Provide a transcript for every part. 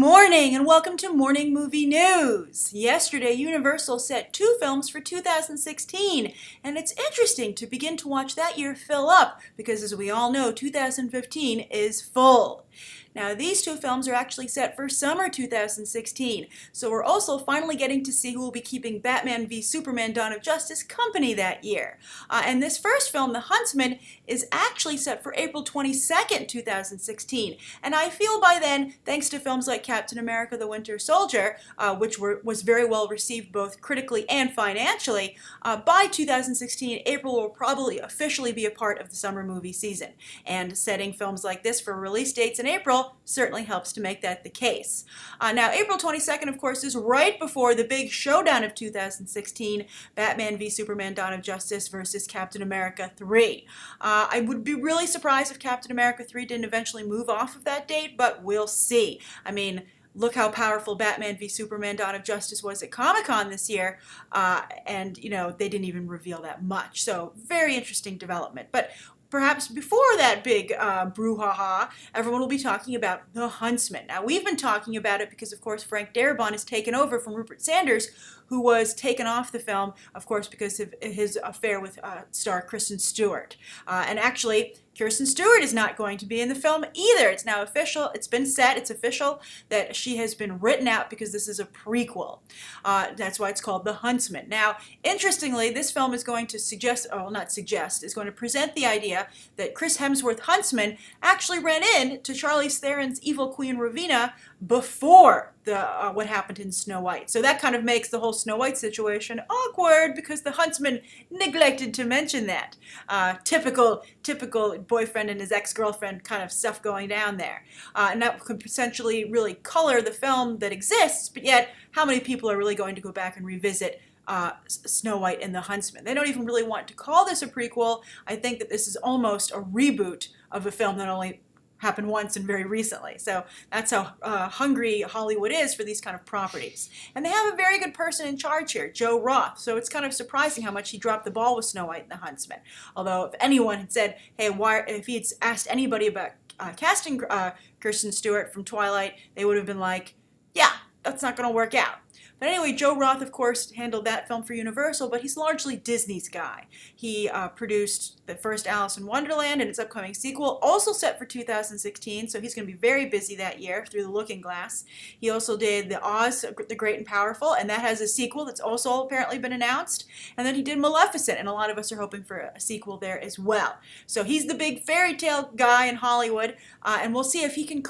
morning and welcome to Morning Movie News. Yesterday, Universal set 2 films for 2016, and it's interesting to begin to watch that year fill up because, as we all know, 2015 is full. Now, these 2 films are actually set for summer 2016, so we're also finally getting to see who will be keeping Batman v Superman Dawn of Justice company that year. And this first film, The Huntsman, is actually set for April 22nd, 2016, and I feel by then, thanks to films like Captain America the Winter Soldier, which was very well received both critically and financially, by 2016, April will probably officially be a part of the summer movie season, and setting films like this for release dates in April certainly helps to make that the case. Now, April 22nd, of course, is right before the big showdown of 2016, Batman v Superman Dawn of Justice versus Captain America 3. I would be really surprised if Captain America 3 didn't eventually move off of that date, but we'll see. I mean, look how powerful Batman v Superman Dawn of Justice was at Comic-Con this year, and, they didn't even reveal that much. So, very interesting development. But perhaps before that big brouhaha, everyone will be talking about The Huntsman. Now, we've been talking about it because, of course, Frank Darabont has taken over from Rupert Sanders, who was taken off the film, of course, because of his affair with star Kristen Stewart. And actually, Kristen Stewart is not going to be in the film either. It's now official. It's been set. It's official that she has been written out because this is a prequel. That's why it's called The Huntsman. Now, interestingly, this film is going to is going to present the idea that Chris Hemsworth Huntsman actually ran in to Charlize Theron's evil Queen Rowena before what happened in Snow White. So that kind of makes the whole Snow White situation awkward because the Huntsman neglected to mention that. Typical boyfriend and his ex-girlfriend kind of stuff going down there. And that could potentially really color the film that exists, but yet how many people are really going to go back and revisit Snow White and the Huntsman? They don't even really want to call this a prequel. I think that this is almost a reboot of a film that only happened once and very recently. So that's how hungry Hollywood is for these kind of properties. And they have a very good person in charge here, Joe Roth. So it's kind of surprising how much he dropped the ball with Snow White and the Huntsman. Although if anyone had said, hey, if he had asked anybody about casting Kristen Stewart from Twilight, they would have been like, yeah, that's not going to work out. But anyway, Joe Roth, of course, handled that film for Universal, but he's largely Disney's guy. He produced the first Alice in Wonderland and its upcoming sequel, also set for 2016, so he's going to be very busy that year through the Looking Glass. He also did the Oz, the Great and Powerful, and that has a sequel that's also apparently been announced. And then he did Maleficent, and a lot of us are hoping for a sequel there as well. So he's the big fairy tale guy in Hollywood, and we'll see if he can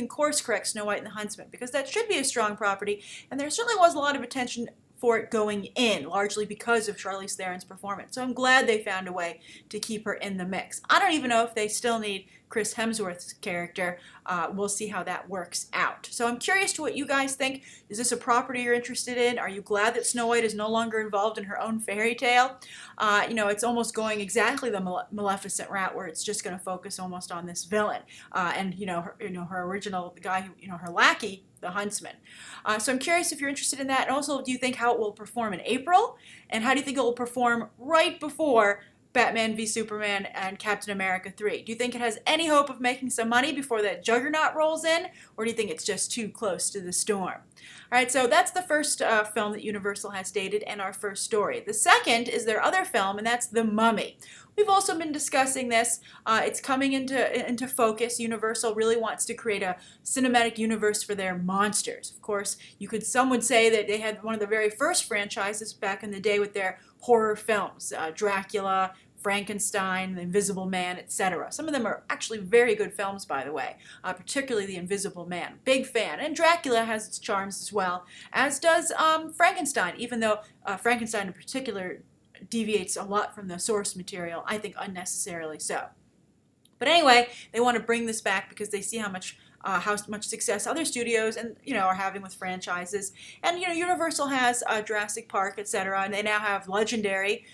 course correct Snow White and the Huntsman, because that should be a strong property, and there certainly was a lot of attention for it going in, largely because of Charlize Theron's performance. So I'm glad they found a way to keep her in the mix. I don't even know if they still need Chris Hemsworth's character. We'll see how that works out. So I'm curious to what you guys think. Is this a property you're interested in? Are you glad that Snow White is no longer involved in her own fairy tale? It's almost going exactly the Maleficent route, where it's just going to focus almost on this villain and her original, the guy who, her lackey, the Huntsman. So I'm curious if you're interested in that. And also, do you think how it will perform in April? And how do you think it will perform right before Batman v Superman and Captain America 3? Do you think it has any hope of making some money before that juggernaut rolls in? Or do you think it's just too close to the storm? All right, so that's the first film that Universal has dated and our first story. The second is their other film, and that's The Mummy. We've also been discussing this. It's coming into focus. Universal really wants to create a cinematic universe for their monsters. Of course, some would say that they had one of the very first franchises back in the day with their horror films, Dracula, Frankenstein, The Invisible Man, etc. Some of them are actually very good films, by the way, particularly The Invisible Man. Big fan. And Dracula has its charms as well, as does Frankenstein, even though Frankenstein in particular deviates a lot from the source material, I think unnecessarily so. But anyway, they want to bring this back because they see how much success other studios are having with franchises. And Universal has Jurassic Park, etc., and they now have Legendary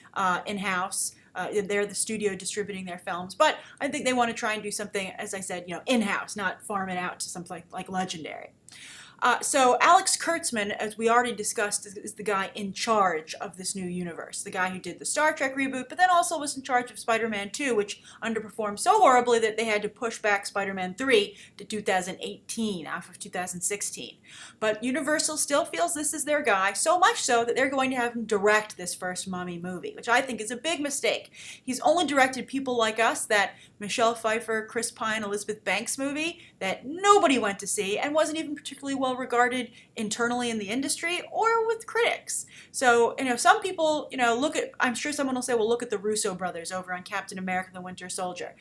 in-house. They're the studio distributing their films, but I think they want to try and do something, as I said, in-house, not farm it out to something like Legendary. So Alex Kurtzman, as we already discussed, is the guy in charge of this new universe. The guy who did the Star Trek reboot, but then also was in charge of Spider-Man 2, which underperformed so horribly that they had to push back Spider-Man 3 to 2018 off of 2016. But Universal still feels this is their guy, so much so that they're going to have him direct this first Mummy movie, which I think is a big mistake. He's only directed People Like Us, that Michelle Pfeiffer, Chris Pine, Elizabeth Banks movie that nobody went to see and wasn't even particularly well regarded internally in the industry or with critics. So, some people, I'm sure someone will say, well, look at the Russo brothers over on Captain America: The Winter Soldier.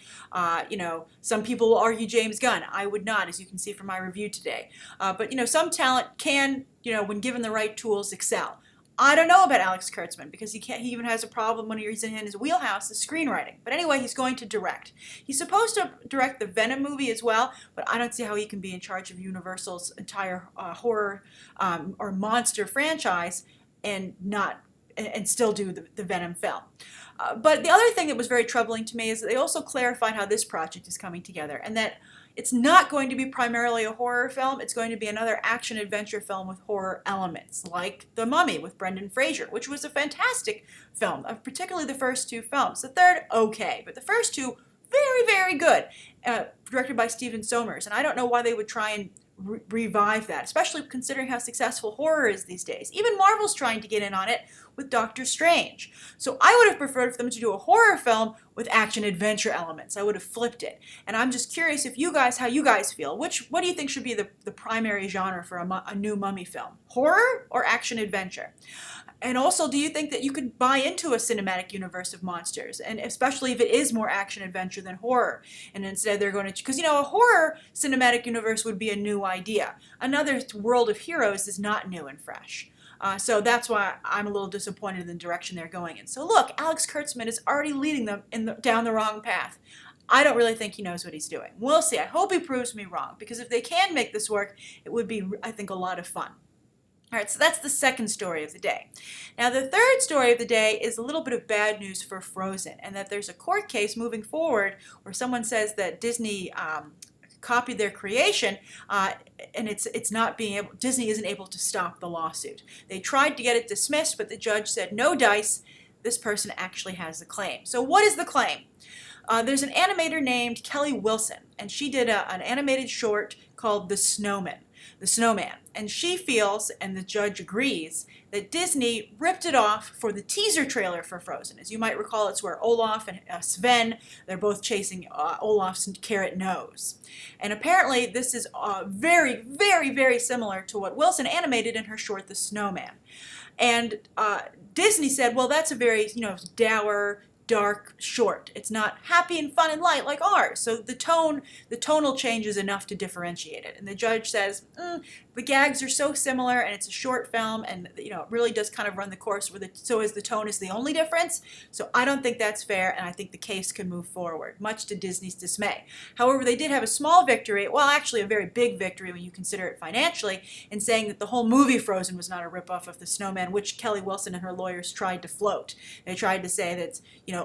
Some people will argue James Gunn. I would not, as you can see from my review today. But, some talent can, when given the right tools, excel. I don't know about Alex Kurtzman because he even has a problem when he's in his wheelhouse, the screenwriting. But anyway, he's going to direct. He's supposed to direct the Venom movie as well, but I don't see how he can be in charge of Universal's entire horror or monster franchise and still do the Venom film. But the other thing that was very troubling to me is that they also clarified how this project is coming together, and that it's not going to be primarily a horror film. It's going to be another action-adventure film with horror elements, like The Mummy with Brendan Fraser, which was a fantastic film, particularly the first two films. The third, okay, but the first two, very, very good, directed by Stephen Sommers. And I don't know why they would try and revive that, especially considering how successful horror is these days. Even Marvel's trying to get in on it with Doctor Strange. So I would have preferred for them to do a horror film with action-adventure elements. I would have flipped it. And I'm just curious how you guys feel. What do you think should be the primary genre for a new Mummy film? Horror or action-adventure? And also, do you think that you could buy into a cinematic universe of monsters? And especially if it is more action-adventure than horror. And instead they're going to, because a horror cinematic universe would be a new idea. Another world of heroes is not new and fresh. So that's why I'm a little disappointed in the direction they're going in. So look, Alex Kurtzman is already leading them down the wrong path. I don't really think he knows what he's doing. We'll see. I hope he proves me wrong, because if they can make this work, it would be, I think, a lot of fun. All right, so that's the second story of the day. Now, the third story of the day is a little bit of bad news for Frozen, and that there's a court case moving forward where someone says that Disney copied their creation, and it's not being able. Disney isn't able to stop the lawsuit. They tried to get it dismissed, but the judge said no dice. This person actually has the claim. So what is the claim? There's an animator named Kelly Wilson, and she did an animated short called The Snowman. And she feels, and the judge agrees, that Disney ripped it off for the teaser trailer for Frozen. As you might recall, it's where Olaf and Sven, they're both chasing Olaf's carrot nose. And apparently this is very, very, very similar to what Wilson animated in her short, The Snowman. And Disney said, well, that's a very, dour, dark short. It's not happy and fun and light like ours. So the tonal change is enough to differentiate it. And the judge says, the gags are so similar, and it's a short film, and it really does kind of run the course so as the tone is the only difference. So I don't think that's fair, and I think the case can move forward, much to Disney's dismay. However, they did have a small victory, well, actually a very big victory when you consider it financially, in saying that the whole movie Frozen was not a ripoff of The Snowman, which Kelly Wilson and her lawyers tried to float. They tried to say that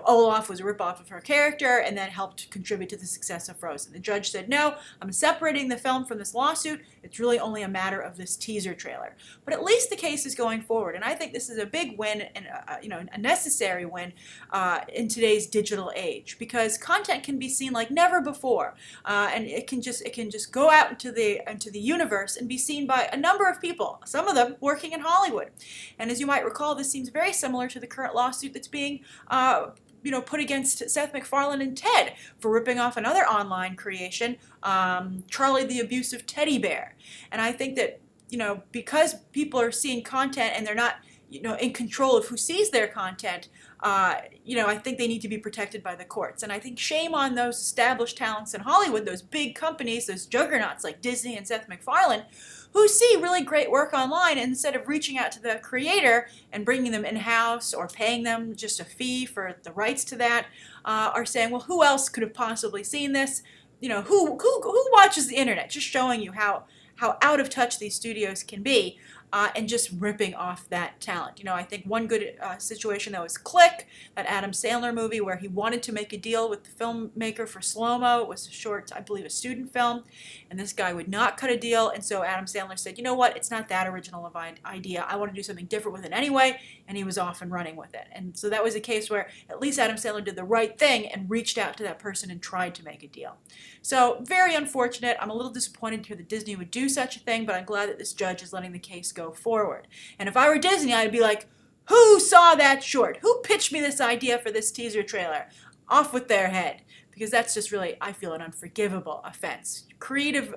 Olaf was a ripoff of her character, and that helped contribute to the success of Frozen. The judge said, no, I'm separating the film from this lawsuit. It's really only a matter of this teaser trailer. But at least the case is going forward, and I think this is a big win and a necessary win in today's digital age, because content can be seen like never before, and it can just go out into the universe and be seen by a number of people, some of them working in Hollywood. And as you might recall, this seems very similar to the current lawsuit that's being put against Seth MacFarlane and Ted for ripping off another online creation, Charlie the Abusive Teddy Bear. And I think that, because people are seeing content and they're not, in control of who sees their content, I think they need to be protected by the courts. And I think shame on those established talents in Hollywood, those big companies, those juggernauts like Disney and Seth MacFarlane, who see really great work online, and instead of reaching out to the creator and bringing them in-house or paying them just a fee for the rights to that, are saying, well, who else could have possibly seen this? Who watches the internet? Just showing you how out of touch these studios can be. and just ripping off that talent. You know, I think one good situation that was Click, that Adam Sandler movie where he wanted to make a deal with the filmmaker for Slow-Mo. It was a short, I believe, a student film, and this guy would not cut a deal, and so Adam Sandler said, you know what, it's not that original of an idea. I want to do something different with it anyway, and he was off and running with it. And so that was a case where at least Adam Sandler did the right thing and reached out to that person and tried to make a deal. So very unfortunate. I'm a little disappointed to hear that Disney would do such a thing, but I'm glad that this judge is letting the case go forward. And if I were Disney, I'd be like, who saw that short? Who pitched me this idea for this teaser trailer? Off with their head. Because that's just really, I feel, an unforgivable offense. Creative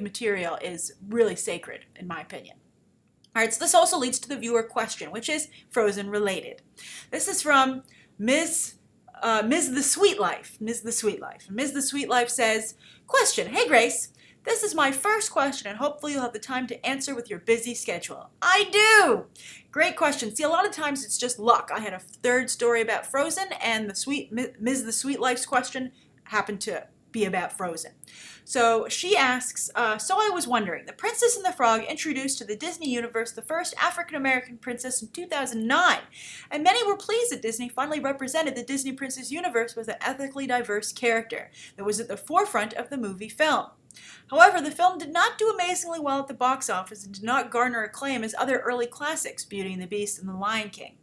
material is really sacred, in my opinion. All right, so this also leads to the viewer question, which is Frozen related. This is from Ms. The Sweet Life. Ms. The Sweet Life. Ms. The Sweet Life says, question, hey Grace, this is my first question and hopefully you'll have the time to answer with your busy schedule. I do! Great question. See, a lot of times it's just luck. I had a third story about Frozen and Ms. The Sweet Life's question happened to be about Frozen. So she asks, so I was wondering, The Princess and the Frog introduced to the Disney universe the first African-American princess in 2009, and many were pleased that Disney finally represented the Disney princess universe with an ethnically diverse character that was at the forefront of the movie film. However, the film did not do amazingly well at the box office and did not garner acclaim as other early classics, Beauty and the Beast and The Lion King.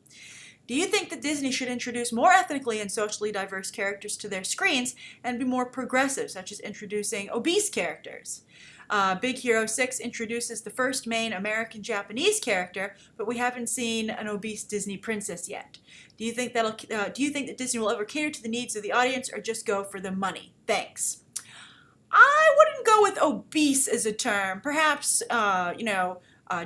Do you think that Disney should introduce more ethnically and socially diverse characters to their screens and be more progressive, such as introducing obese characters? Big Hero 6 introduces the first main American-Japanese character, but we haven't seen an obese Disney princess yet. Do you think that Disney will ever cater to the needs of the audience or just go for the money? Thanks. I wouldn't go with obese as a term. Perhaps,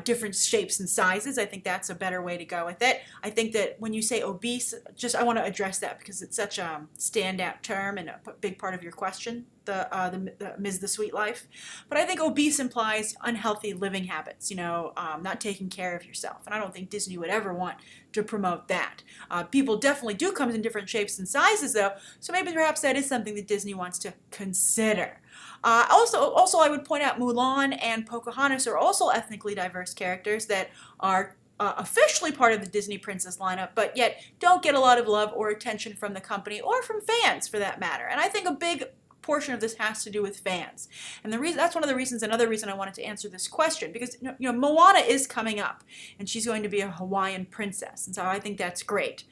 different shapes and sizes. I think that's a better way to go with it. I think that when you say obese, I want to address that because it's such a standout term and a big part of your question, the Ms. The Sweet Life. But I think obese implies unhealthy living habits, not taking care of yourself. And I don't think Disney would ever want to promote that. People definitely do come in different shapes and sizes, though, so maybe perhaps that is something that Disney wants to consider. Also, I would point out Mulan and Pocahontas are also ethnically diverse characters that are officially part of the Disney princess lineup, but yet don't get a lot of love or attention from the company or from fans, for that matter. And I think a big portion of this has to do with fans. And that's one of the reasons, another reason I wanted to answer this question, because Moana is coming up, and she's going to be a Hawaiian princess, and so I think that's great.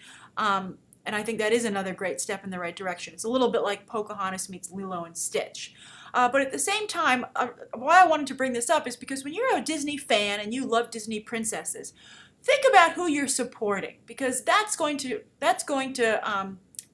And I think that is another great step in the right direction. It's a little bit like Pocahontas meets Lilo and Stitch. But at the same time, why I wanted to bring this up is because when you're a Disney fan and you love Disney princesses, think about who you're supporting, because that's going to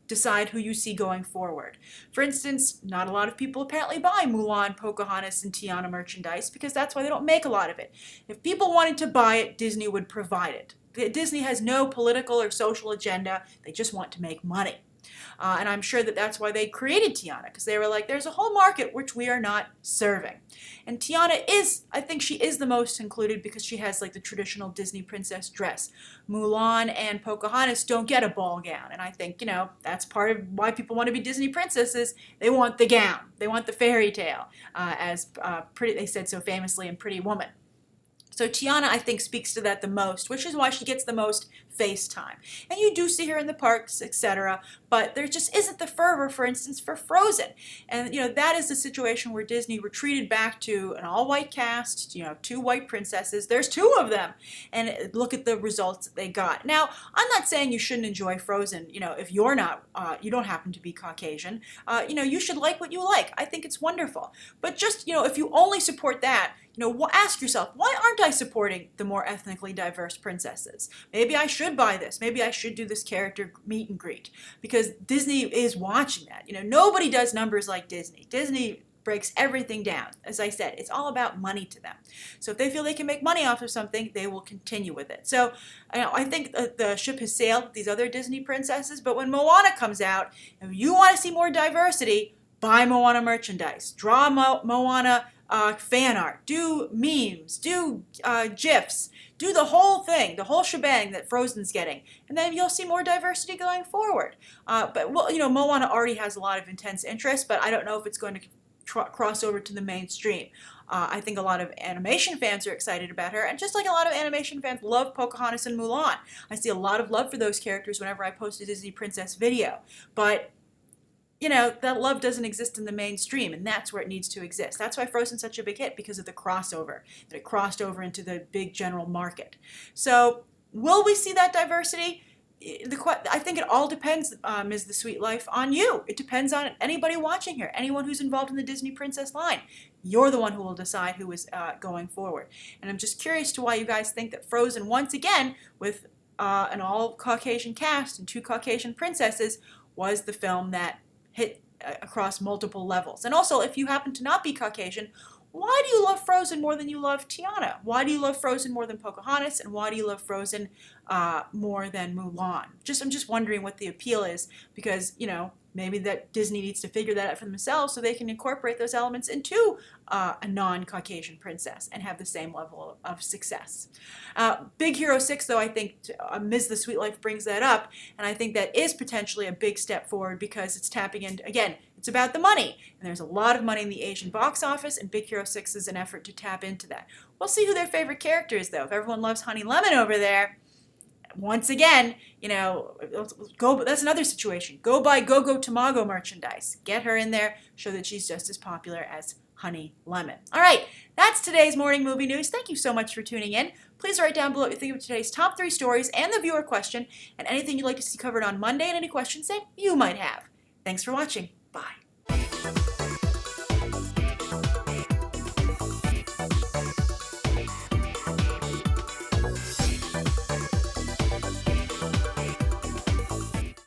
decide who you see going forward. For instance, not a lot of people apparently buy Mulan, Pocahontas, and Tiana merchandise because that's why they don't make a lot of it. If people wanted to buy it, Disney would provide it. Disney has no political or social agenda. They just want to make money. And I'm sure that that's why they created Tiana, because they were like, there's a whole market which we are not serving. And Tiana I think she is the most included because she has like the traditional Disney princess dress. Mulan and Pocahontas don't get a ball gown. And I think, that's part of why people want to be Disney princesses. They want the gown. They want the fairy tale, they said so famously in Pretty Woman. So Tiana, I think, speaks to that the most, which is why she gets the most face time. And you do see her in the parks, etc., but there just isn't the fervor, for instance, for Frozen. And, that is the situation where Disney retreated back to an all-white cast, 2 white princesses. There's 2 of them. And look at the results that they got. Now, I'm not saying you shouldn't enjoy Frozen, if you're not, you don't happen to be Caucasian. You should like what you like. I think it's wonderful. But just, if you only support that, ask yourself, why aren't I supporting the more ethnically diverse princesses? Maybe I should buy this. Maybe I should do this character meet and greet, because Disney is watching that. Nobody does numbers like Disney. Disney breaks everything down. As I said, it's all about money to them. So if they feel they can make money off of something, they will continue with it. So I think the ship has sailed with these other Disney princesses, but when Moana comes out, if you want to see more diversity, buy Moana merchandise. Draw Moana fan art, do memes, do GIFs, do the whole thing, the whole shebang that Frozen's getting, and then you'll see more diversity going forward. Moana already has a lot of intense interest, but I don't know if it's going to cross over to the mainstream. I think a lot of animation fans are excited about her, and just like a lot of animation fans love Pocahontas and Mulan. I see a lot of love for those characters whenever I post a Disney Princess video. But you know, that love doesn't exist in the mainstream, and that's where it needs to exist. That's why Frozen's such a big hit, because of the crossover, that it crossed over into the big general market. So, will we see that diversity? I think it all depends, Ms. The Sweet Life, on you. It depends on anybody watching here, anyone who's involved in the Disney Princess line. You're the one who will decide who is going forward. And I'm just curious to why you guys think that Frozen, once again, with an all-Caucasian cast and 2 Caucasian princesses, was the film that hit across multiple levels. And also, if you happen to not be Caucasian, why do you love Frozen more than you love Tiana? Why do you love Frozen more than Pocahontas? And why do you love Frozen more than Mulan? I'm just wondering what the appeal is, because, you know, maybe that Disney needs to figure that out for themselves so they can incorporate those elements into a non-Caucasian princess and have the same level of success. Big Hero 6, though, I think Ms. The Sweet Life brings that up, and I think that is potentially a big step forward, because it's tapping into, again, it's about the money, and there's a lot of money in the Asian box office, and Big Hero 6 is an effort to tap into that. We'll see who their favorite character is, though. If everyone loves Honey Lemon over there, once again, you know, that's another situation. Go buy Go-Go Tamago merchandise. Get her in there. Show that she's just as popular as Honey Lemon. All right, that's today's morning movie news. Thank you so much for tuning in. Please write down below what you think of today's top 3 stories and the viewer question, and anything you'd like to see covered on Monday, and any questions that you might have. Thanks for watching. Bye.